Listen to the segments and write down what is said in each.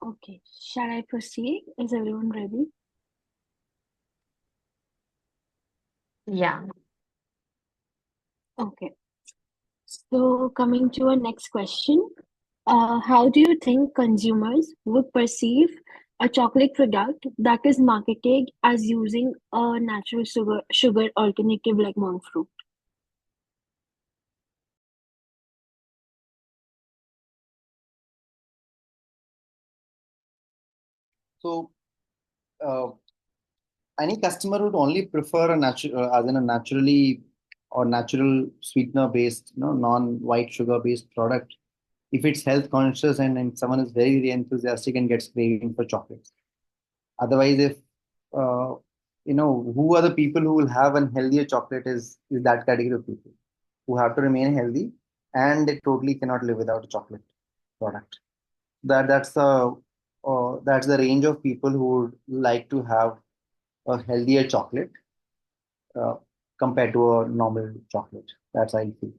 Okay, shall I proceed? Is everyone ready? Yeah. Okay, so coming to our next question, how do you think consumers would perceive a chocolate product that is marketed as using a natural sugar alternative like monk fruit? So, uh, any customer would only prefer a natural, as in a naturally or natural sweetener based, non-white sugar based product if it's health conscious and someone is very, very enthusiastic and gets craving for chocolates. Otherwise, if uh, who are the people who will have an healthier chocolate is that category of people who have to remain healthy and they totally cannot live without a chocolate product. That's the range of people who would like to have a healthier chocolate uh, compared to a normal chocolate. That's how I feel.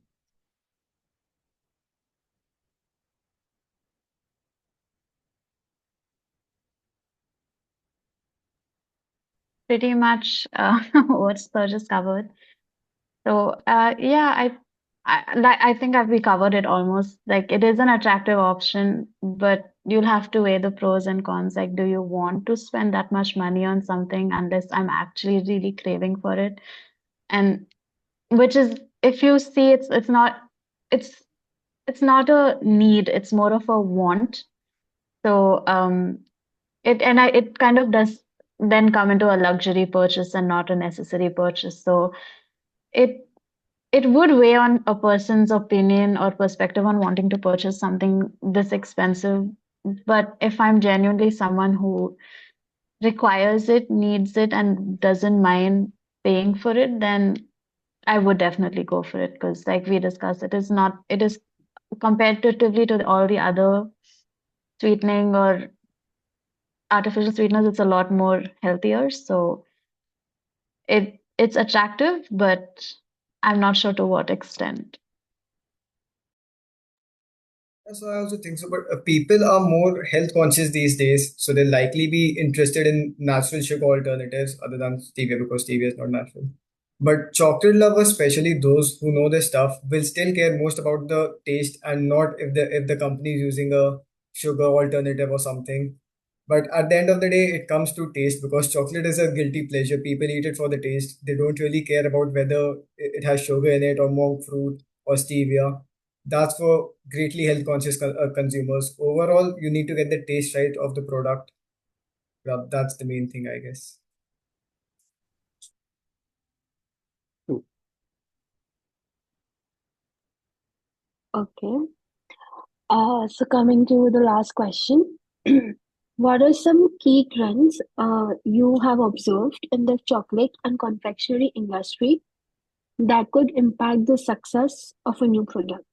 Pretty much what Sturgis covered. So yeah, I think we covered it almost. Like it is an attractive option, but you'll have to weigh the pros and cons. Like, do you want to spend that much money on something unless I'm actually really craving for it? And which is, if you see, it's it's not a need. It's more of a want. So it kind of does then come into a luxury purchase and not a necessary purchase. So it it would weigh on a person's opinion or perspective on wanting to purchase something this expensive. But if I'm genuinely someone who requires it, needs it, and doesn't mind paying for it, then I would definitely go for it because, like we discussed, it is comparatively to all the other sweetening or artificial sweeteners, it's a lot more healthier. So it's attractive, but I'm not sure to what extent. So I also think so, but people are more health conscious these days, so they'll likely be interested in natural sugar alternatives other than stevia because stevia is not natural. But chocolate lovers, especially those who know their stuff, will still care most about the taste and not if the company is using a sugar alternative or something. But at the end of the day, it comes to taste because chocolate is a guilty pleasure. People eat it for the taste. They don't really care about whether it has sugar in it or monk fruit or stevia. That's for greatly health conscious consumers. Overall, you need to get the taste right of the product. Yeah, that's the main thing, I guess. True. Okay, so coming to the last question, what are some key trends you have observed in the chocolate and confectionery industry that could impact the success of a new product?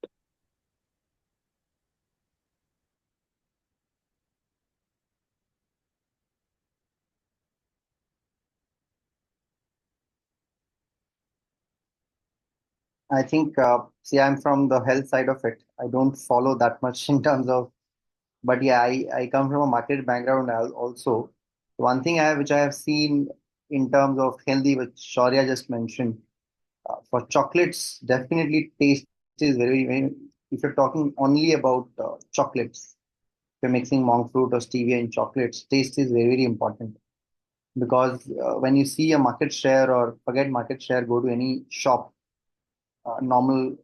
I think, see, I'm from the health side of it. I don't follow that much in terms of, but yeah, I come from a market background also. One thing which I have seen in terms of healthy, which Shaurya just mentioned, for chocolates, definitely taste is very, very, if you're talking only about chocolates, if you're mixing monk fruit or stevia in chocolates, taste is very, very important because when you see a market share or forget market share, go to any shop, normal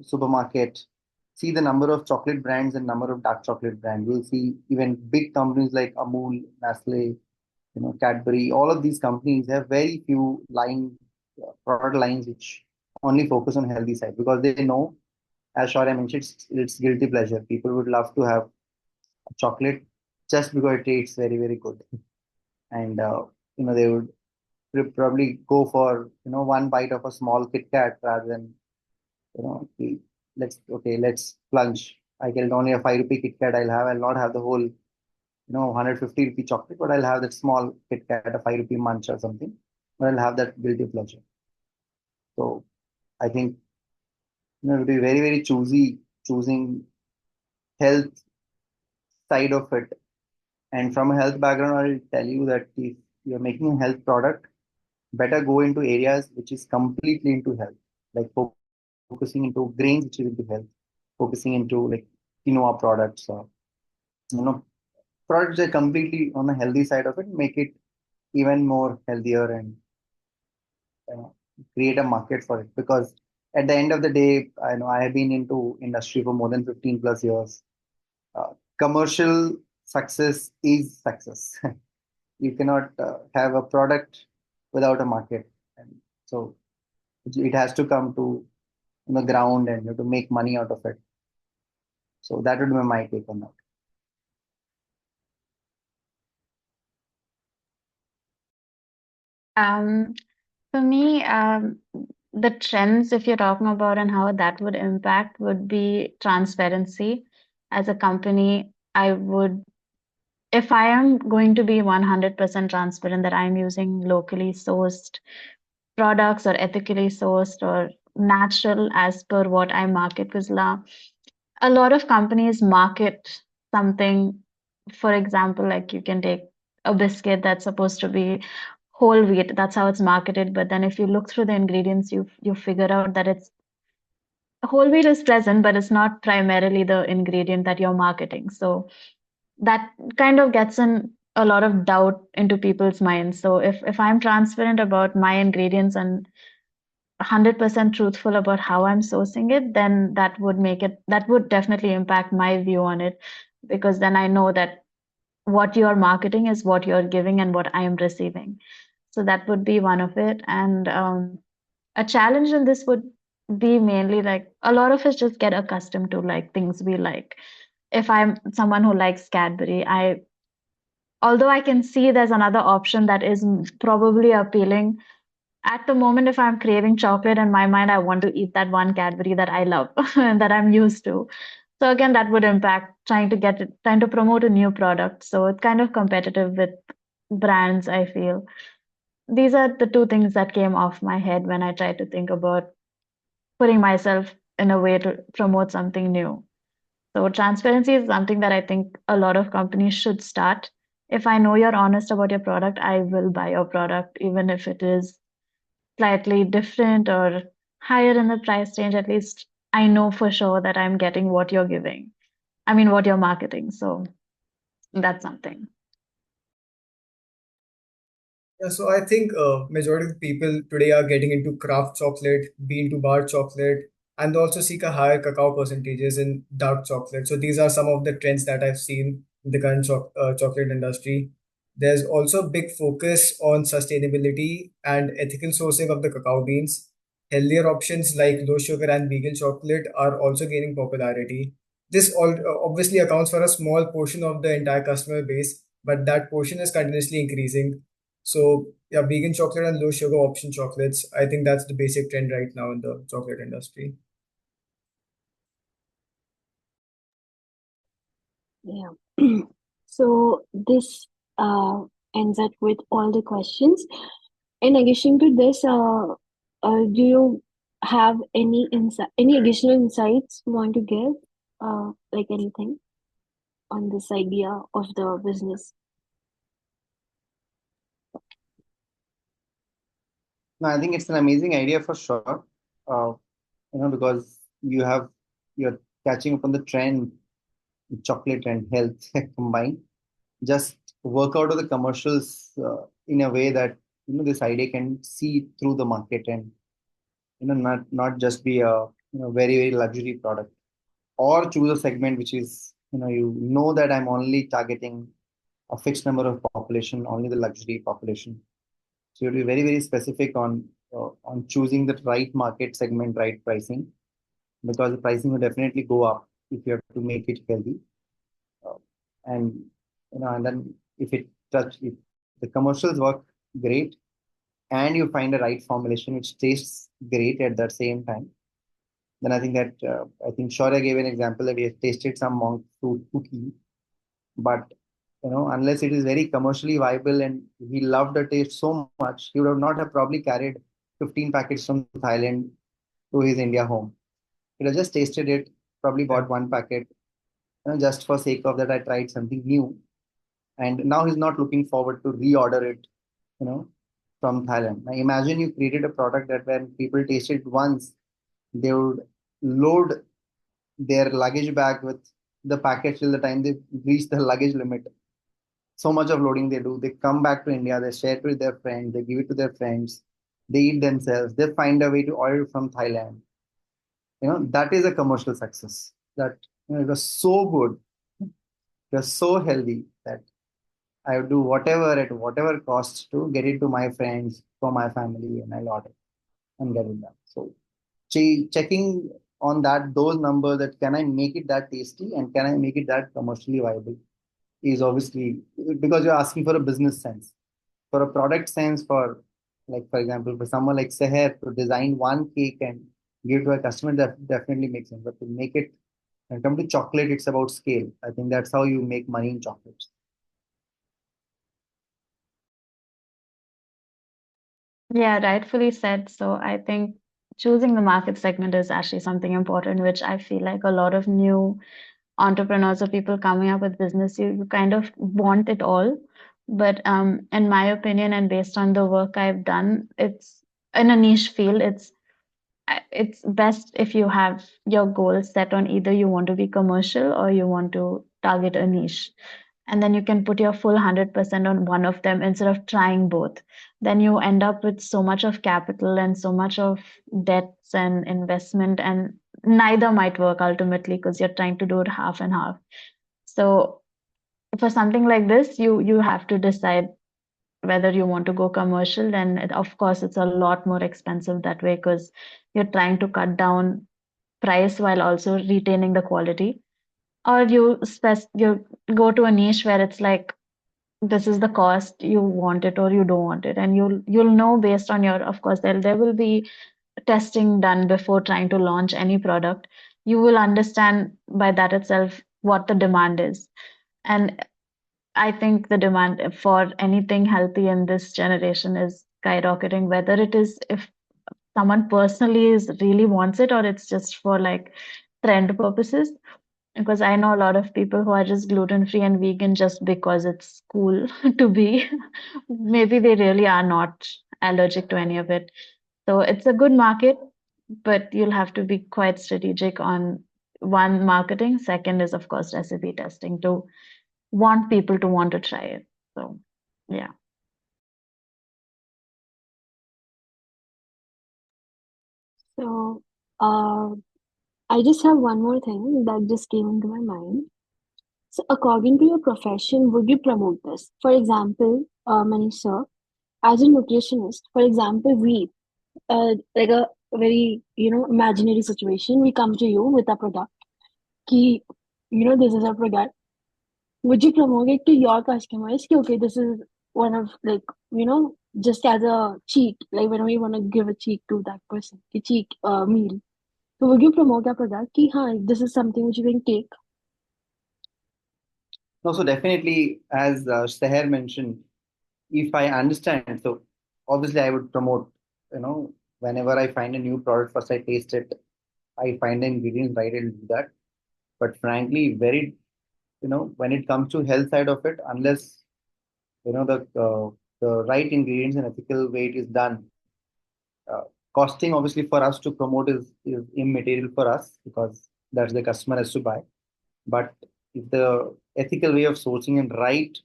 supermarket, see the number of chocolate brands and number of dark chocolate brands. You'll see even big companies like Amul, Nestle, Cadbury. All of these companies have very few product lines which only focus on healthy side because they know, as Shaurya mentioned, it's guilty pleasure. People would love to have a chocolate just because it tastes very, very good, and they would probably go for one bite of a small Kit Kat rather than let's plunge. I get only a 5 rupee Kit Kat. I'll not have the whole 150 rupee chocolate, but I'll have that small Kit Kat, a 5 rupee munch or something. But I'll have that guilty pleasure. So I think to be very, very choosy, choosing health side of it And from a health background, I'll tell you that if you're making a health product, better go into areas which is completely into health, like focusing into grains, which is into health, focusing into like quinoa products, or you know, products that are completely on the healthy side of it, make it even more healthier and uh, create a market for it. Because at the end of the day, I know I have been into industry for more than 15 plus years. Commercial success is success. You cannot have a product without a market, and so it has to come to the ground, and you have to make money out of it. So that would be my take on that. Um, for me, the trends, if you're talking about and how that would impact, would be transparency. As a company, I would, if I am going to be 100% transparent that I'm using locally sourced products or ethically sourced or natural as per what I market with La, a lot of companies market something, for example, like you can take a biscuit that's supposed to be whole wheat, that's how it's marketed. But then if you look through the ingredients, you figure out that it's whole wheat is present, but it's not primarily the ingredient that you're marketing. So that kind of gets in a lot of doubt into people's minds. So if I'm transparent about my ingredients and 100% truthful about how I'm sourcing it, then that would definitely impact my view on it, because then I know that what you're marketing is what you're giving and what I am receiving. So that would be one of it. And a challenge in this would be mainly like a lot of us just get accustomed to like things we like. If I'm someone who likes Cadbury, although I can see there's another option that is probably appealing at the moment. If I'm craving chocolate in my mind, I want to eat that one Cadbury that I love and that I'm used to. So again, that would impact trying to promote a new product. So it's kind of competitive with brands, I feel. These are the two things that came off my head when I tried to think about putting myself in a way to promote something new. So transparency is something that I think a lot of companies should start. If I know you're honest about your product, I will buy your product, even if it is slightly different or higher in the price range. At least I know for sure that I'm getting what you're giving. I mean, what you're marketing. So that's something. Yeah, so I think majority of the people today are getting into craft chocolate, bean to bar chocolate, and they also seek a higher cacao percentages in dark chocolate. So these are some of the trends that I've seen in the current chocolate industry. There's also a big focus on sustainability and ethical sourcing of the cacao beans. Healthier options like low sugar and vegan chocolate are also gaining popularity. This all obviously accounts for a small portion of the entire customer base, but that portion is continuously increasing. So yeah, vegan chocolate and low sugar option chocolates. I think that's the basic trend right now in the chocolate industry. Yeah. So this ends up with all the questions. In addition to this, do you have any additional insights you want to give? Like anything on this idea of the business? No, I think it's an amazing idea for sure. Uh, because you're catching up on the trend, chocolate and health combined. Just work out of the commercials in a way that this idea can see through the market, and not just be a very very luxury product, or choose a segment which is that I'm only targeting a fixed number of population, only the luxury population. So you have to be very very specific on choosing the right market segment, right pricing, because the pricing will definitely go up if you have to make it healthy. Uh, and and then if the commercials work great, and you find a right formulation which tastes great at that same time, then I think Shaurya gave an example that he has tasted some monk fruit cookie, but unless it is very commercially viable and he loved the taste so much, he would have not have probably carried 15 packets from Thailand to his India home. He would have just tasted it, probably Yeah. bought one packet, just for sake of that I tried something new. and now he's not looking forward to reorder it, you know, from Thailand. Now imagine you created a product that when people taste it once, they would load their luggage bag with the package till the time they reach the luggage limit. So much of loading they do. They come back to India, they share it with their friends, they give it to their friends, they eat themselves, they find a way to order it from Thailand. That is a commercial success. That it was so good, it was so healthy that I would do whatever at whatever cost to get it to my friends, for my family, and I'll order and get it done. So checking on those numbers, that can I make it that tasty and can I make it that commercially viable, is obviously because you're asking for a business sense. For a product sense, for like for example, for someone like Seher to design one cake and give to a customer, that definitely makes sense. But to make it and come to chocolate, it's about scale. I think that's how you make money in chocolates. Yeah, rightfully said. So I think choosing the market segment is actually something important, which I feel like a lot of new entrepreneurs or people coming up with business, you kind of want it all. But in my opinion, and based on the work I've done, it's in a niche field, it's best if you have your goals set on either you want to be commercial or you want to target a niche. And then you can put your full 100% on one of them instead of trying both. Then you end up with so much of capital and so much of debts and investment, and neither might work ultimately because you're trying to do it half and half. So for something like this, you have to decide whether you want to go commercial. Then of course it's a lot more expensive that way because you're trying to cut down price while also retaining the quality. Or you go to a niche where it's like this is the cost, you want it or you don't want it, and you'll know based on your, of course there will be testing done before trying to launch any product. You will understand by that itself what the demand is. And I think the demand for anything healthy in this generation is skyrocketing, whether it is if someone personally is really wants it or it's just for like trend purposes. Because I know a lot of people who are just gluten free and vegan just because it's cool to be. Maybe they really are not allergic to any of it. So it's a good market, but you'll have to be quite strategic on one, marketing. Second is, of course, recipe testing to want people to want to try it. So, yeah. So, uh, I just have one more thing that just came into my mind. So, according to your profession, would you promote this? For example, Manish sir, as a nutritionist, for example, we, like a very, imaginary situation, we come to you with a product, ki, this is a product. Would you promote it to your customers? Ki, okay, this is one of like, just as a cheat, like when we want to give a cheat to that person, the cheat meal. So would you promote a product? Ki, haan, this is something which you can take. No, so definitely, as Seher mentioned, if I understand, so obviously I would promote, whenever I find a new product, first I taste it, I find the ingredients right, I'll do that. But frankly, when it comes to health side of it, unless, the right ingredients and ethical way it is done, uh, costing obviously for us to promote is immaterial for us because that's the customer has to buy. But if the ethical way of sourcing and right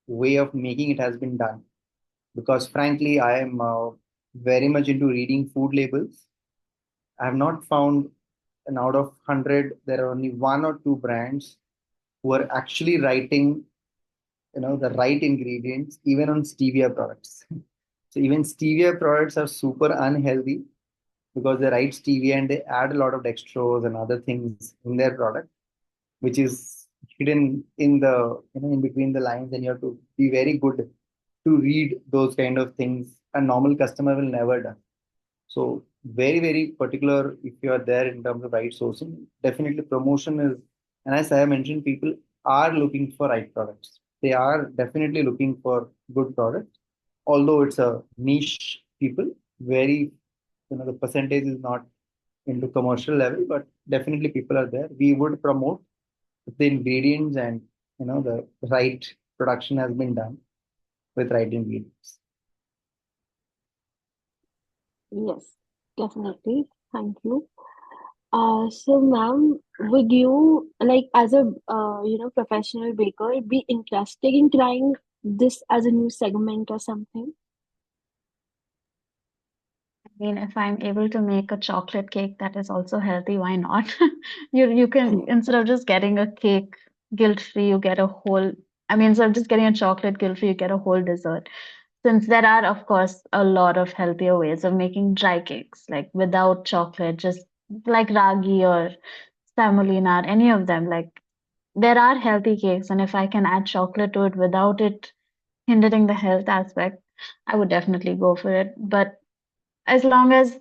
way of making it has been done, because frankly, I am very much into reading food labels. I have not found an out of 100, there are only one or two brands who are actually writing, the right ingredients, even on stevia products. So even stevia products are super unhealthy because they write stevia and they add a lot of dextrose and other things in their product, which is hidden in the, in between the lines, and you have to be very good to read those kind of things. A normal customer will never do. So very, very particular if you are there in terms of right sourcing. Definitely promotion is, and as I mentioned, people are looking for right products. They are definitely looking for good products. Although it's a niche people, very, the percentage is not into commercial level, but definitely people are there. We would promote the ingredients and the right production has been done with right ingredients. Yes, definitely. Thank you. So ma'am, would you like as a professional baker be interested in trying this as a new segment or something? I mean, if I'm able to make a chocolate cake that is also healthy, why not? You can, instead of just getting a cake guilt-free, you get a whole, I mean, instead of just getting a chocolate guilt-free, you get a whole dessert. Since there are, of course, a lot of healthier ways of making dry cakes, like without chocolate, just like ragi or semolina, or any of them. Like there are healthy cakes, and if I can add chocolate to it without it hindering the health aspect, I would definitely go for it. But as long as,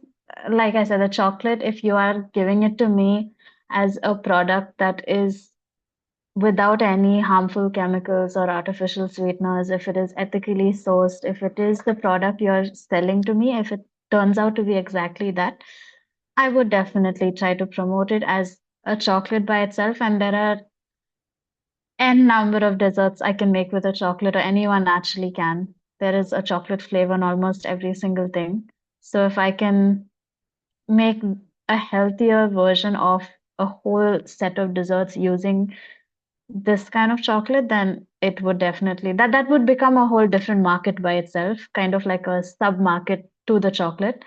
like I said, the chocolate, if you are giving it to me as a product that is without any harmful chemicals or artificial sweeteners, if it is ethically sourced, if it is the product you're selling to me, if it turns out to be exactly that, I would definitely try to promote it as a chocolate by itself. And there are n number of desserts I can make with a chocolate, or anyone naturally can. There is a chocolate flavor in almost every single thing. So if I can make a healthier version of a whole set of desserts using this kind of chocolate, then it would definitely that would become a whole different market by itself, kind of like a sub market to the chocolate.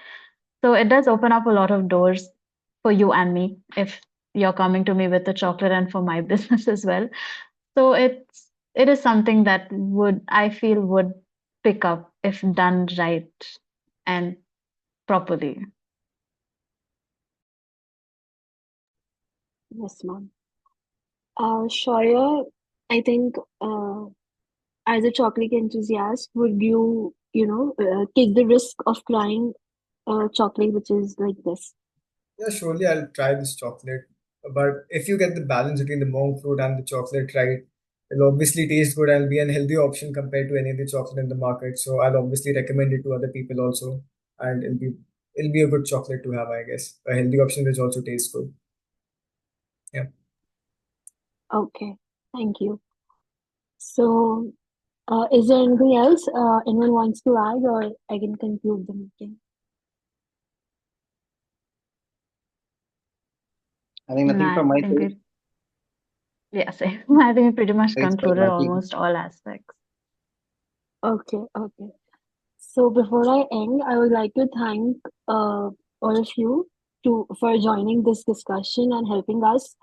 So it does open up a lot of doors for you and me if you're coming to me with the chocolate, and for my business as well. So it is something that would, I feel, would pick up if done right and properly. Yes, ma'am. Shreya, I think as a chocolate enthusiast, would take the risk of trying chocolate which is like this? Yeah, surely I'll try this chocolate. But if you get the balance between the monk fruit and the chocolate right, it'll obviously taste good and be an healthy option compared to any of the chocolate in the market. So I'll obviously recommend it to other people also. And it'll be a good chocolate to have, I guess. A healthy option which also tastes good. Yeah. Okay, thank you. So, is there anything else anyone wants to add, or I can conclude the meeting? I think No, nothing I from my think side. we, yeah, same. I think we pretty much Thanks for concluded inviting. almost all aspects. Okay, okay. So before I end, I would like to thank all of you for joining this discussion and helping us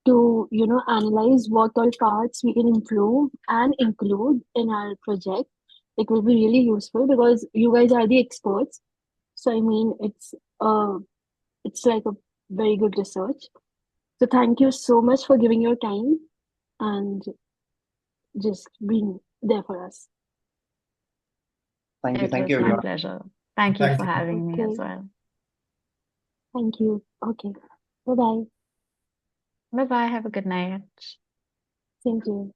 to analyze what all parts we can improve and include in our project. It will be really useful because you guys are the experts. So I mean, it's like a very good research. So thank you so much for giving your time and just being there for us. Thank you. It Thank you, was my everyone. pleasure. Thank you Thank for you. having me as Okay, well. thank you. Okay, bye bye. Bye bye. Have a good night. Thank you.